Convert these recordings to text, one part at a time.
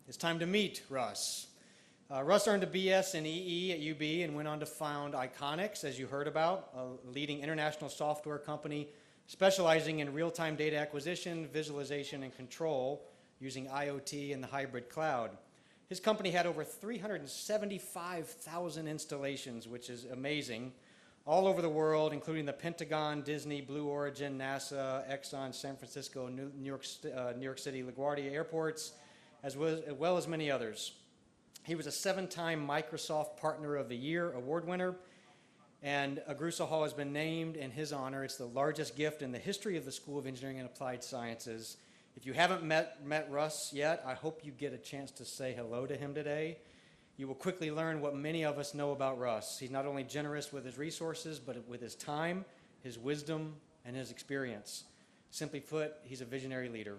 It's time to meet Russ. Russ earned a BS in EE at UB and went on to found Iconics, as you heard about, a leading international software company specializing in real-time data acquisition, visualization, and control using IoT and the hybrid cloud. His company had over 375,000 installations, which is amazing, all over the world, including the Pentagon, Disney, Blue Origin, NASA, Exxon, San Francisco, New York City, LaGuardia airports, as well as many others. He was a 7-time Microsoft Partner of the Year award winner, and Agusa Hall has been named in his honor. It's the largest gift in the history of the School of Engineering and Applied Sciences. If you haven't met Russ yet, I hope you get a chance to say hello to him today. You will quickly learn what many of us know about Russ. He's not only generous with his resources, but with his time, his wisdom, and his experience. Simply put, he's a visionary leader.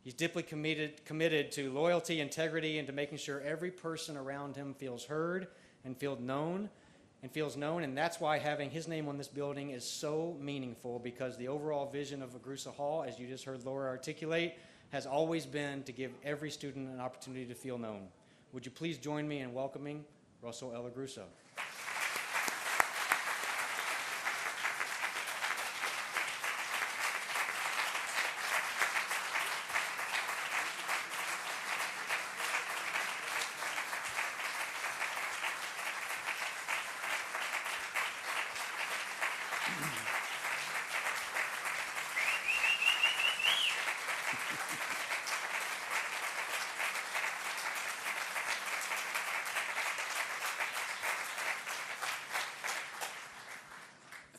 He's deeply committed to loyalty, integrity, and to making sure every person around him feels heard and feels known, and that's why having his name on this building is so meaningful, because the overall vision of Agusa Hall, as you just heard Laura articulate, has always been to give every student an opportunity to feel known. Would you please join me in welcoming Russell L. Agusa?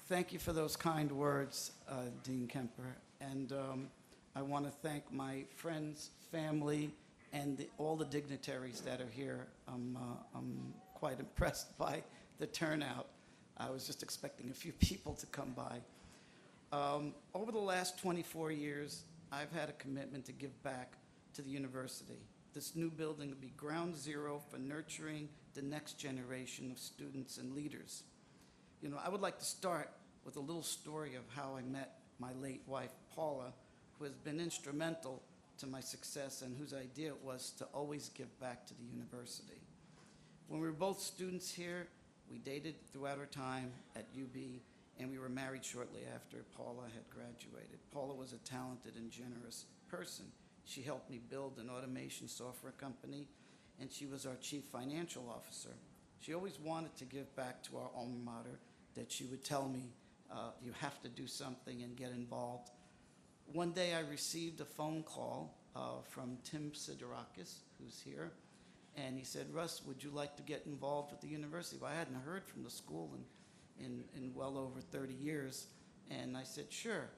Thank you for those kind words, Dean Kemper. And I want to thank my friends, family, and all the dignitaries that are here. I'm quite impressed by the turnout. I was just expecting a few people to come by. Over the last 24 years, I've had a commitment to give back to the university. This new building will be ground zero for nurturing the next generation of students and leaders. You know, I would like to start with a little story of how I met my late wife, Paula, who has been instrumental to my success and whose idea it was to always give back to the university. When we were both students here, we dated throughout our time at UB, and we were married shortly after Paula had graduated. Paula was a talented and generous person. She helped me build an automation software company, and she was our chief financial officer. She always wanted to give back to our alma mater, that she would tell me, you have to do something and get involved. One day I received a phone call from Tim Siderakis, who's here, and he said, Russ, would you like to get involved with the university? Well, I hadn't heard from the school in well over 30 years, and I said, sure.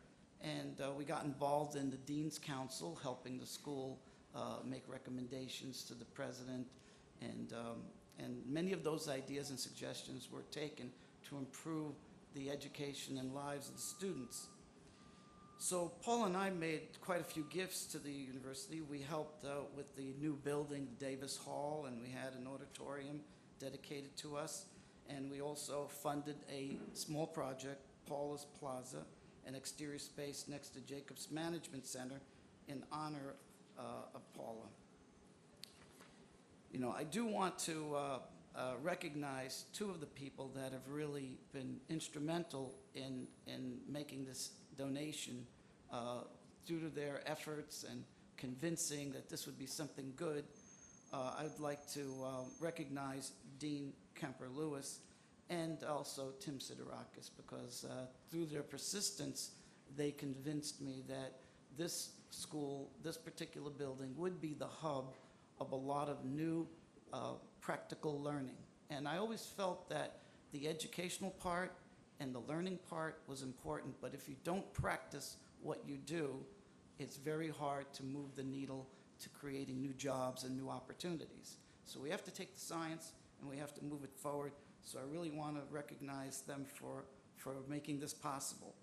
And we got involved in the Dean's Council, helping the school make recommendations to the president, and many of those ideas and suggestions were taken to improve the education and lives of the students. So Paul and I made quite a few gifts to the university. We helped with the new building, Davis Hall, and we had an auditorium dedicated to us. And we also funded a small project, Paula's Plaza, an exterior space next to Jacobs Management Center in honor of Paula. You know, I do want to recognize two of the people that have really been instrumental in making this donation due to their efforts and convincing that this would be something good. I'd like to recognize Dean Kemper-Lewis and also Tim Siderakis, because through their persistence, they convinced me that this school, this particular building, would be the hub of a lot of new practical learning. And I always felt that the educational part and the learning part was important, but if you don't practice what you do, it's very hard to move the needle to creating new jobs and new opportunities. So we have to take the science and we have to move it forward. So I really want to recognize them for making this possible.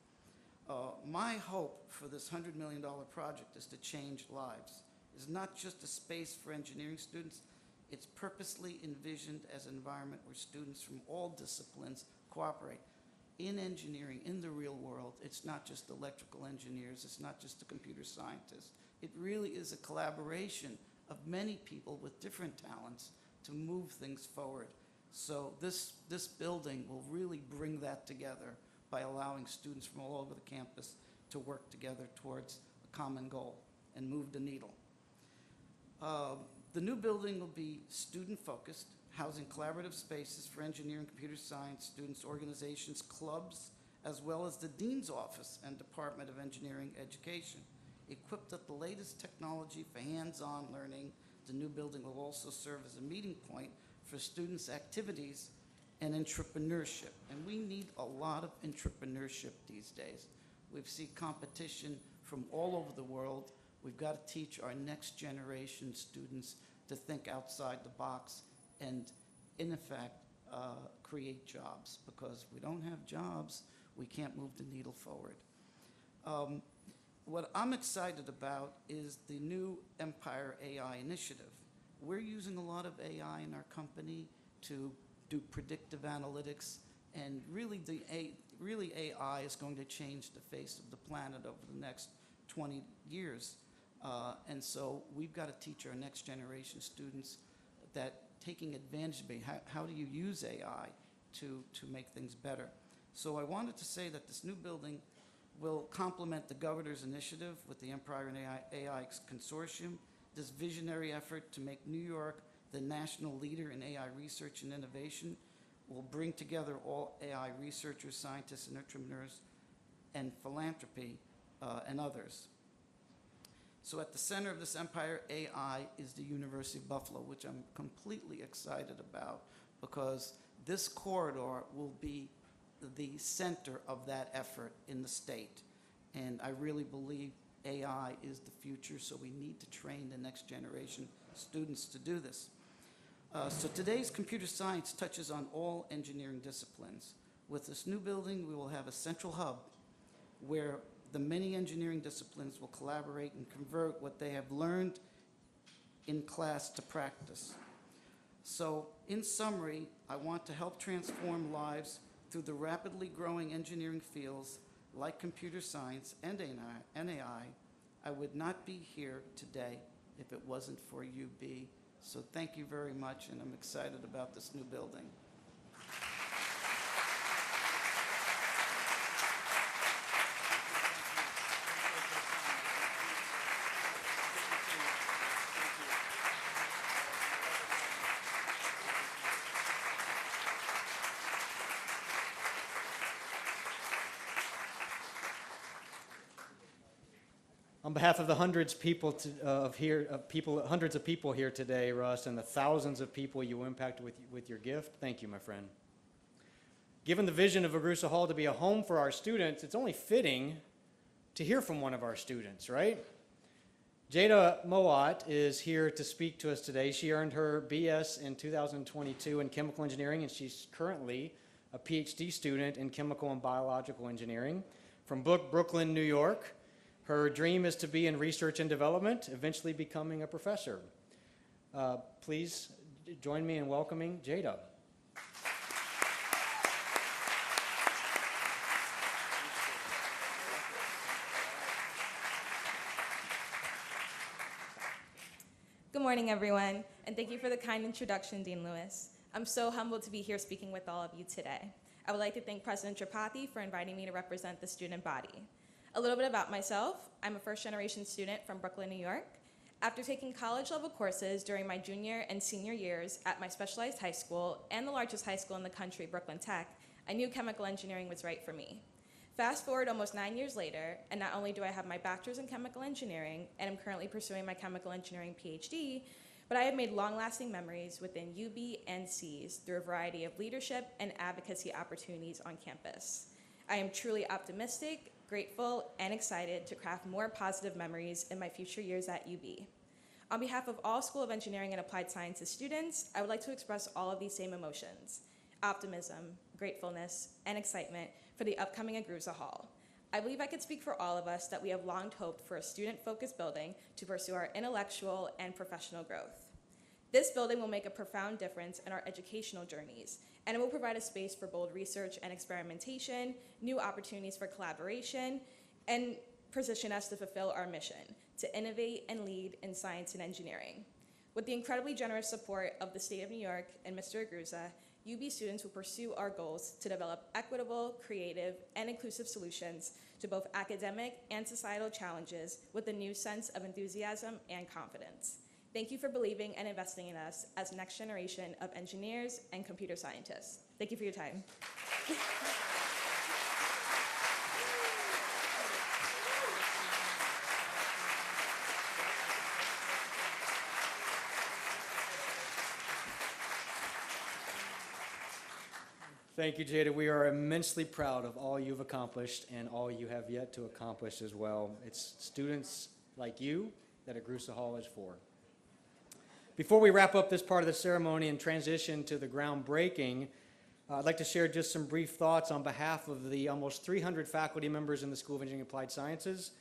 My hope for this $100 million project is to change lives. It's not just a space for engineering students. It's purposely envisioned as an environment where students from all disciplines cooperate. In engineering, in the real world, it's not just electrical engineers, it's not just the computer scientists. It really is a collaboration of many people with different talents to move things forward. So this building will really bring that together by allowing students from all over the campus to work together towards a common goal and move the needle. The new building will be student-focused, housing collaborative spaces for engineering, computer science students, organizations, clubs, as well as the Dean's Office and Department of Engineering Education. Equipped with the latest technology for hands-on learning, the new building will also serve as a meeting point for students' activities and entrepreneurship. And we need a lot of entrepreneurship these days. We've seen competition from all over the world. We've got to teach our next generation students to think outside the box and, in effect, create jobs. Because if we don't have jobs, we can't move the needle forward. What I'm excited about is the new Empire AI initiative. We're using a lot of AI in our company to do predictive analytics, and really AI is going to change the face of the planet over the next 20 years. And so we've got to teach our next generation students that taking advantage of AI, how do you use AI to make things better? So I wanted to say that this new building will complement the governor's initiative with the Empire and AI Consortium. This visionary effort to make New York the national leader in AI research and innovation will bring together all AI researchers, scientists, and entrepreneurs, and philanthropy, and others. So at the center of this Empire AI is the University of Buffalo, which I'm completely excited about, because this corridor will be the center of that effort in the state. And I really believe AI is the future, so we need to train the next generation students to do this. So today's computer science touches on all engineering disciplines. With this new building, we will have a central hub where the many engineering disciplines will collaborate and convert what they have learned in class to practice. So in summary, I want to help transform lives through the rapidly growing engineering fields like computer science and AI. I would not be here today if it wasn't for UB. So thank you very much, and I'm excited about this new building. On behalf of the hundreds of people here today, Russ, and the thousands of people you impacted with your gift, thank you, my friend. Given the vision of Agusa Hall to be a home for our students, it's only fitting to hear from one of our students, right? Jada Mowat is here to speak to us today. She earned her BS in 2022 in chemical engineering, and she's currently a PhD student in chemical and biological engineering from Brooklyn, New York. Her dream is to be in research and development, eventually becoming a professor. Please join me in welcoming Jada. Good morning, everyone, and thank you for the kind introduction, Dean Lewis. I'm so humbled to be here speaking with all of you today. I would like to thank President Tripathi for inviting me to represent the student body. A little bit about myself. I'm a first-generation student from Brooklyn, New York. After taking college-level courses during my junior and senior years at my specialized high school and the largest high school in the country, Brooklyn Tech, I knew chemical engineering was right for me. Fast forward almost 9 years later, and not only do I have my bachelor's in chemical engineering, and I'm currently pursuing my chemical engineering PhD, but I have made long-lasting memories within UB and C's through a variety of leadership and advocacy opportunities on campus. I am truly optimistic, grateful, and excited to craft more positive memories in my future years at UB. On behalf of all School of Engineering and Applied Sciences students, I would like to express all of these same emotions: optimism, gratefulness, and excitement for the upcoming Agusa Hall. I believe I could speak for all of us that we have long hoped for a student-focused building to pursue our intellectual and professional growth. This building will make a profound difference in our educational journeys, and it will provide a space for bold research and experimentation, new opportunities for collaboration, and position us to fulfill our mission to innovate and lead in science and engineering. With the incredibly generous support of the State of New York and Mr. Agusa, UB students will pursue our goals to develop equitable, creative, and inclusive solutions to both academic and societal challenges with a new sense of enthusiasm and confidence. Thank you for believing and investing in us as next generation of engineers and computer scientists. Thank you for your time. Thank you, Jada. We are immensely proud of all you've accomplished and all you have yet to accomplish as well. It's students like you that Agusa Hall is for. Before we wrap up this part of the ceremony and transition to the groundbreaking, I'd like to share just some brief thoughts on behalf of the almost 300 faculty members in the School of Engineering and Applied Sciences,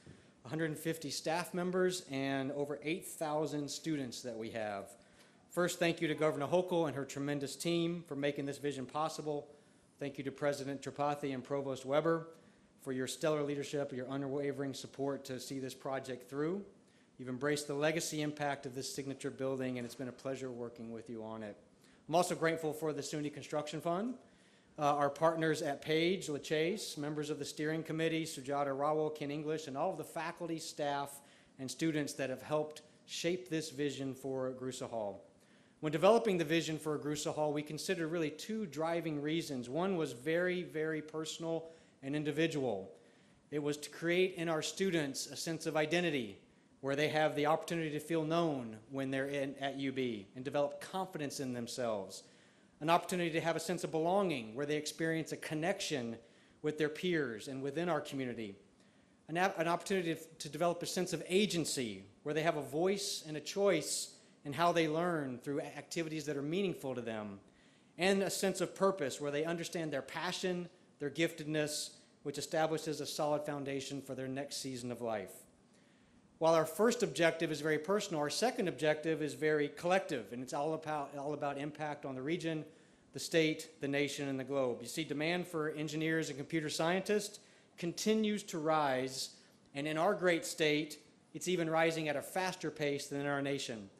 150 staff members, and over 8,000 students that we have. First, thank you to Governor Hochul and her tremendous team for making this vision possible. Thank you to President Tripathi and Provost Weber for your stellar leadership, your unwavering support to see this project through. You've embraced the legacy impact of this signature building, and it's been a pleasure working with you on it. I'm also grateful for the SUNY Construction Fund, our partners at Page, LaChase, members of the steering committee, Sujata Rawal, Ken English, and all of the faculty, staff, and students that have helped shape this vision for Agusa Hall. When developing the vision for Agusa Hall, we considered really two driving reasons. One was very, very personal and individual. It was to create in our students a sense of identity where they have the opportunity to feel known when they're at UB and develop confidence in themselves. An opportunity to have a sense of belonging where they experience a connection with their peers and within our community. An opportunity to develop a sense of agency where they have a voice and a choice in how they learn through activities that are meaningful to them, and a sense of purpose where they understand their passion, their giftedness, which establishes a solid foundation for their next season of life. While our first objective is very personal, our second objective is very collective, and it's all about impact on the region, the state, the nation, and the globe. You see, demand for engineers and computer scientists continues to rise, and in our great state, it's even rising at a faster pace than in our nation.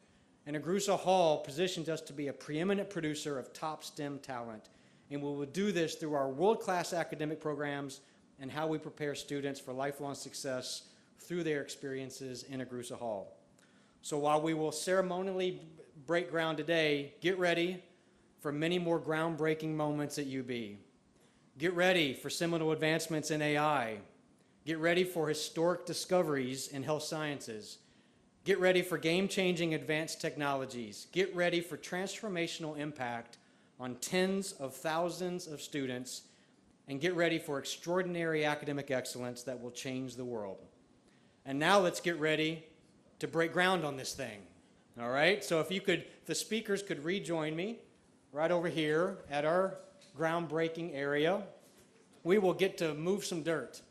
And Agusa Hall positions us to be a preeminent producer of top STEM talent. And we will do this through our world-class academic programs and how we prepare students for lifelong success through their experiences in Agusa Hall. So while we will ceremonially break ground today, get ready for many more groundbreaking moments at UB. Get ready for seminal advancements in AI. Get ready for historic discoveries in health sciences. Get ready for game-changing advanced technologies. Get ready for transformational impact on tens of thousands of students. And get ready for extraordinary academic excellence that will change the world. And now let's get ready to break ground on this thing. All right? So if the speakers could rejoin me right over here at our groundbreaking area, we will get to move some dirt.